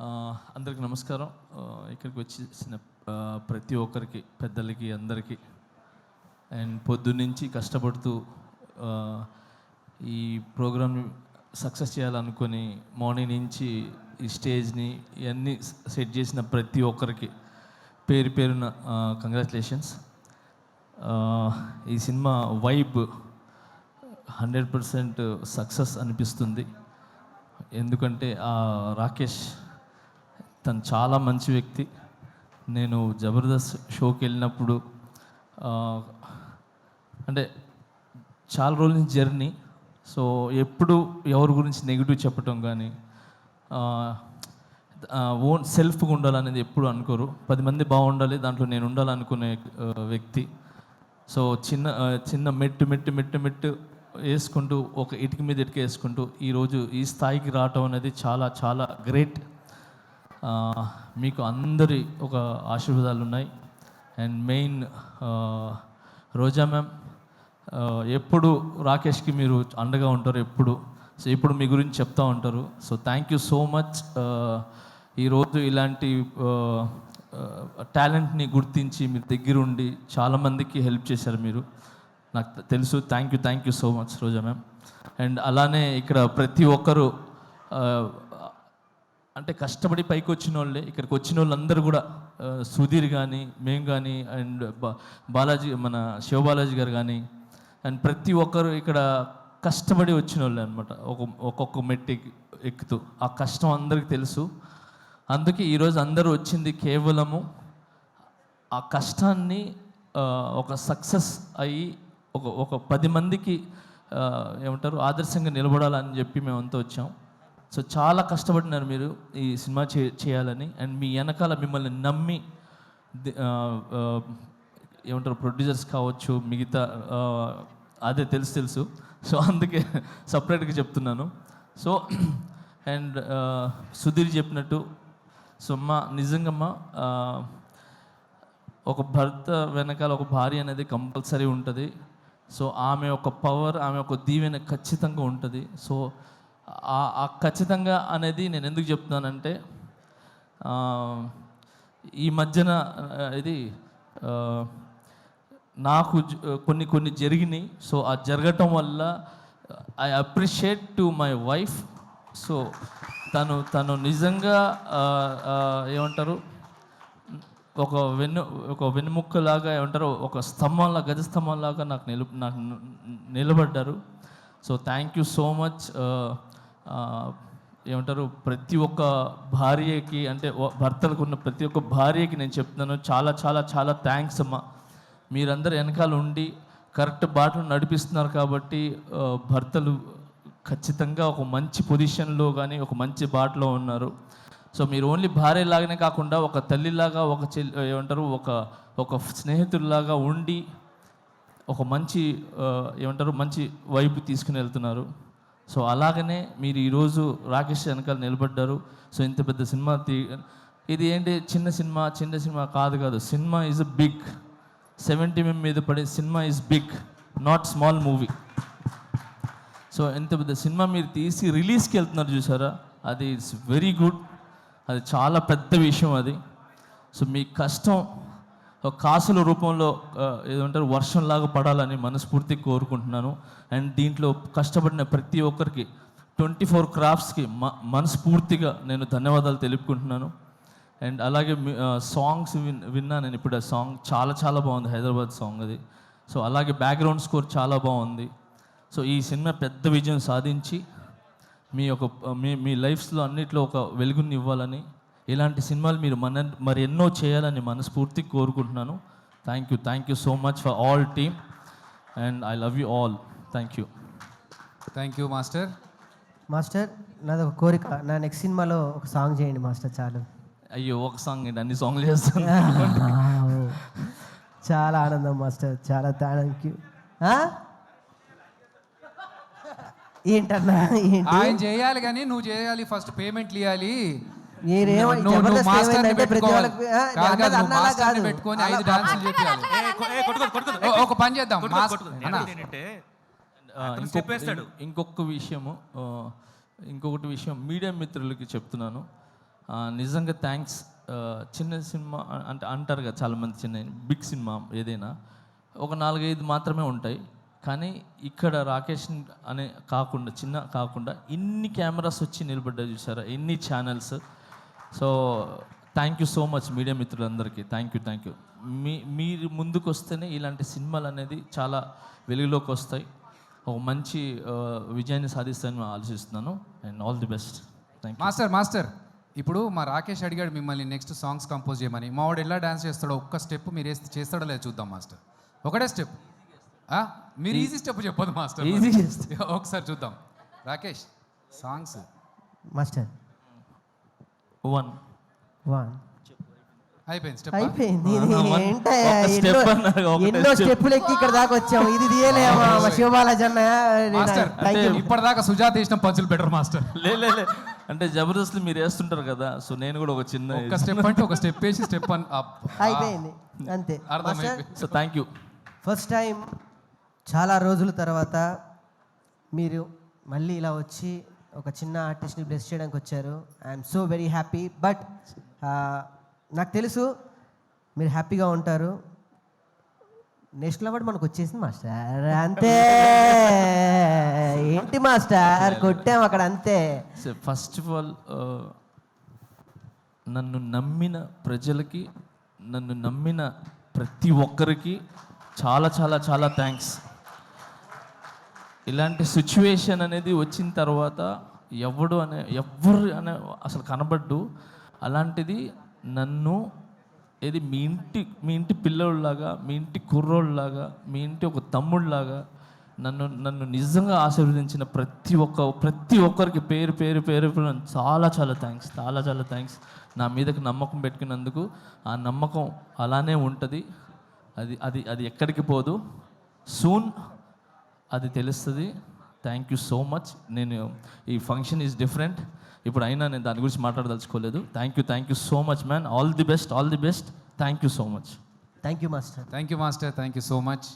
అందరికీ నమస్కారం. ఇక్కడికి వచ్చేసిన ప్రతి ఒక్కరికి, పెద్దలకి, అందరికీ అండ్ పొద్దున్నుంచి కష్టపడుతూ ఈ ప్రోగ్రామ్ సక్సెస్ చేయాలనుకొని మార్నింగ్ నుంచి ఈ స్టేజ్ని ఇవన్నీ సెట్ చేసిన ప్రతి ఒక్కరికి పేరు పేరున కంగ్రాచులేషన్స్. ఈ సినిమా వైబ్ 100% సక్సెస్ అనిపిస్తుంది. ఎందుకంటే రాకేష్ తను చాలా మంచి వ్యక్తి. నేను జబర్దస్త్ షోకి వెళ్ళినప్పుడు అంటే చాలా రోజుల నుంచి జర్నీ. సో ఎప్పుడు ఎవరి గురించి నెగిటివ్ చెప్పటం కానీ ఓన్ సెల్ఫ్గా ఉండాలనేది ఎప్పుడు అనుకోరు. 10 మంది బాగుండాలి, దాంట్లో నేను ఉండాలనుకునే వ్యక్తి. సో చిన్న మెట్టు వేసుకుంటూ ఒక ఇటుక మీద ఇటుక వేసుకుంటూ ఈరోజు ఈ స్థాయికి రావటం అనేది చాలా చాలా గ్రేట్. మీకు అందరి ఒక ఆశీర్వాదాలు ఉన్నాయి. అండ్ మెయిన్ రోజా మ్యామ్, ఎప్పుడు రాకేష్కి మీరు అండగా ఉంటారు ఎప్పుడు. సో ఇప్పుడు మీ గురించి చెప్తూ ఉంటారు. So thank you so much. ఈరోజు ఇలాంటి టాలెంట్ని గుర్తించి మీరు దగ్గరుండి చాలామందికి హెల్ప్ చేశారు మీరు, నాకు తెలుసు. Thank you so much Roja ma'am. And అలానే ఇక్కడ ప్రతి ఒక్కరు అంటే కష్టపడి పైకి వచ్చిన వాళ్ళే. ఇక్కడికి వచ్చిన వాళ్ళందరూ కూడా సుధీర్ కానీ, మేము కానీ, అండ్ బాలాజీ, మన శివబాలాజీ గారు కానీ, అండ్ ప్రతి ఒక్కరు ఇక్కడ కష్టపడి వచ్చిన వాళ్ళే అనమాట. ఒక్కొక్క మెట్టి ఎక్కుతూ ఆ కష్టం అందరికీ తెలుసు. అందుకే ఈరోజు అందరూ వచ్చింది కేవలము ఆ కష్టాన్ని ఒక సక్సెస్ అయ్యి ఒక 10 మందికి ఏమంటారు ఆదర్శంగా నిలబడాలని చెప్పి మేమంతా వచ్చాం. సో చాలా కష్టపడినారు మీరు ఈ సినిమా చేయాలని. అండ్ మీ వెనకాల మిమ్మల్ని నమ్మి ఏమంటారు ప్రొడ్యూసర్స్ కావచ్చు, మిగతా అదే తెలుసు. సో అందుకే సపరేట్గా చెప్తున్నాను. సో అండ్ సుధీర్ చెప్పినట్టు, సో నిజంగా ఒక భర్త వెనకాల ఒక భార్య అనేది కంపల్సరీ ఉంటుంది. సో ఆమె ఒక పవర్, ఆమె ఒక దీవెన ఖచ్చితంగా ఉంటుంది. సో ఆ ఖచ్చితంగా అనేది నేను ఎందుకు చెప్తున్నానంటే, ఈ మధ్యన ఇది నాకు కొన్ని జరిగినాయి. సో ఆ జరగటం వల్ల I appreciate to my wife. So తను నిజంగా ఏమంటారు ఒక వెన్నుముక్కలాగా ఏమంటారు, ఒక స్తంభంలా, గజస్తంభంలాగా నాకు నిలబడ్డారు. So thank you so much. ఏమంటారు ప్రతి ఒక్క భార్యకి, అంటే భర్తలకు ఉన్న ప్రతి ఒక్క భార్యకి నేను చెప్తున్నాను, చాలా చాలా చాలా థ్యాంక్స్ అమ్మా. మీరందరూ వెనకాల ఉండి కరెక్ట్ బాటలు నడిపిస్తున్నారు కాబట్టి భర్తలు ఖచ్చితంగా ఒక మంచి పొజిషన్లో కానీ ఒక మంచి బాటలో ఉన్నారు. సో మీరు ఓన్లీ భార్యలాగానే కాకుండా ఒక తల్లిలాగా, ఒక ఏమంటారు ఒక స్నేహితుల్లాగా ఉండి ఒక మంచి ఏమంటారు మంచి వైపు తీసుకుని వెళ్తున్నారు. సో అలాగనే మీరు ఈరోజు రాకేష్ వెనకాల నిలబడ్డారు. సో ఇంత పెద్ద సినిమా ఇది ఏంటి చిన్న సినిమా కాదు. Cinema is big. 70 mm మీద పడే cinema is big, not small movie. So ఇంత పెద్ద సినిమా మీరు తీసి రిలీజ్కి వెళ్తున్నారు చూసారా, అది ఇట్స్ వెరీ గుడ్. అది చాలా పెద్ద విషయం అది. సో మీ కష్టం కాసుల రూపంలో ఏదంటారు వర్షంలాగా పడాలని మనస్ఫూర్తిగా కోరుకుంటున్నాను. అండ్ దీంట్లో కష్టపడిన ప్రతి ఒక్కరికి 24 క్రాఫ్ట్స్కి మనస్ఫూర్తిగా నేను ధన్యవాదాలు తెలుపుకుంటున్నాను. అండ్ అలాగే సాంగ్స్ విన్నా నేను ఇప్పుడు. ఆ సాంగ్ చాలా చాలా బాగుంది, హైదరాబాద్ సాంగ్ అది. సో అలాగే బ్యాక్గ్రౌండ్ స్కోర్ చాలా బాగుంది. సో ఈ సినిమా పెద్ద విజయం సాధించి మీ లైఫ్స్లో అన్నిట్లో ఒక వెలుగుని ఇవ్వాలని, ఇలాంటి సినిమాలు మీరు మరి ఎన్నో చేయాలని మనస్ఫూర్తిగా కోరుకుంటున్నాను. Thank you so much for all team and I love you all. Thank you master. నాది ఒక కోరిక, నా నెక్స్ట్ సినిమాలో ఒక సాంగ్ చేయండి మాస్టర్. చాలు. అయ్యో ఒక సాంగ్ ఏంటి, అన్ని సాంగ్లు చేస్తాను. చాలా ఆనందం మాస్టర్, చాలా థ్యాంక్ యూ. ఏంటన్నా ఆయన చేయాలి కానీ నువ్వు చేయాలి, ఫస్ట్ పేమెంట్లు ఇవ్వాలి. పెట్టుకొని 5 డాన్సులు చెప్పాలి. ఒక పని చేద్దాం. ఇంకొకటి విషయం మీడియా మిత్రులకి చెప్తున్నాను. నిజంగా థ్యాంక్స్. చిన్న సినిమా అంటే అంటారు కదా చాలామంది, చిన్న బిగ్ సినిమా ఏదైనా ఒక 4-5 మాత్రమే ఉంటాయి, కానీ ఇక్కడ రాకేష్ అనే కాకుండా చిన్న కాకుండా ఇన్ని కెమెరాస్ వచ్చి నిలబడ్డా చూసారా, ఎన్ని channels. So thank you so much media మిత్రులందరికీ. Thank you. మీరు ముందుకు వస్తేనే ఇలాంటి సినిమాలు అనేది చాలా వెలుగులోకి వస్తాయి, ఒక మంచి విజయాన్ని సాధిస్తానని ఆలోచిస్తున్నాను. And all the best. Thank you. Master ఇప్పుడు మా రాకేష్ అడిగాడు మిమ్మల్ని నెక్స్ట్ సాంగ్స్ కంపోజ్ చేయమని. మా వాడు ఎలా డాన్స్ చేస్తాడో ఒక్క స్టెప్ మీరు చేస్తాడో లేదు చూద్దాం మాస్టర్. ఒకటే స్టెప్, మీరు ఈజీ స్టెప్ చెప్పదు మాస్టర్, ఈజీ ఒకసారి చూద్దాం. రాకేష్ సాంగ్స్ మాస్టర్ 1 అయిపోయింది స్టెప్. అయిపోయింది. ఇది ఒక ఏంటయ్యా, step అన్నారు, ఒకటే ఎన్నో step. స్టెప్పులు ఎక్కి ఇక్కడ దాకా వచ్చాము. ఇది తీయలేమా శివబాలాజీ అన్న? మాస్టర్ ఇప్పటిదాకా సుజాత వేసిన పంచులు బెటర్ మాస్టర్. లే అంటే జబర్దస్త్లు మీరు వేస్తుంటారు కదా, సో నేను కూడా ఒక చిన్న ఒక స్టెప్ అంటే ఒక స్టెప్ వేసి స్టెప్ అయిపోయింది అంతే. అర్థమైపోయింది. So thank you. First time చాలా రోజుల తర్వాత మీరు మళ్ళీ ఇలా వచ్చి ఒక చిన్న ఆర్టిస్ట్ని బ్లెస్ చేయడానికి వచ్చారు. I'm so very happy. But నాకు తెలుసు మీరు హ్యాపీగా ఉంటారు. నెక్స్ట్ అవార్డు మనకు వచ్చేసింది మాస్టర్, అంతే. ఏంటి మాస్టర్ కొట్టాం అక్కడ, అంతే. ఫస్ట్ ఆఫ్ ఆల్ నన్ను నమ్మిన ప్రజలకి, నన్ను నమ్మిన ప్రతి ఒక్కరికి చాలా థ్యాంక్స్. ఇలాంటి సిచ్యువేషన్ అనేది వచ్చిన తర్వాత ఎవరు అనే అసలు కనబడ్డు. అలాంటిది నన్ను మీ ఇంటి పిల్లోళ్ళలాగా, మీ ఇంటి కుర్రోళ్ళలాగా, మీ ఇంటి ఒక తమ్ముళ్ళలాగా నన్ను నిజంగా ఆశీర్వదించిన ప్రతి ఒక్కరికి పేరు చాలా థ్యాంక్స్. నా మీదకి నమ్మకం పెట్టుకున్నందుకు. ఆ నమ్మకం అలానే ఉంటుంది, అది ఎక్కడికి పోదు. సూన్ అది తెలుస్తుంది. Thank you so much. నేను ఈ ఫంక్షన్ ఈజ్ డిఫరెంట్ ఇప్పుడు, అయినా నేను దాని గురించి మాట్లాడదలుచుకోలేదు. Thank you so much man. All the best. Thank you so much. Thank you master. Thank you so much.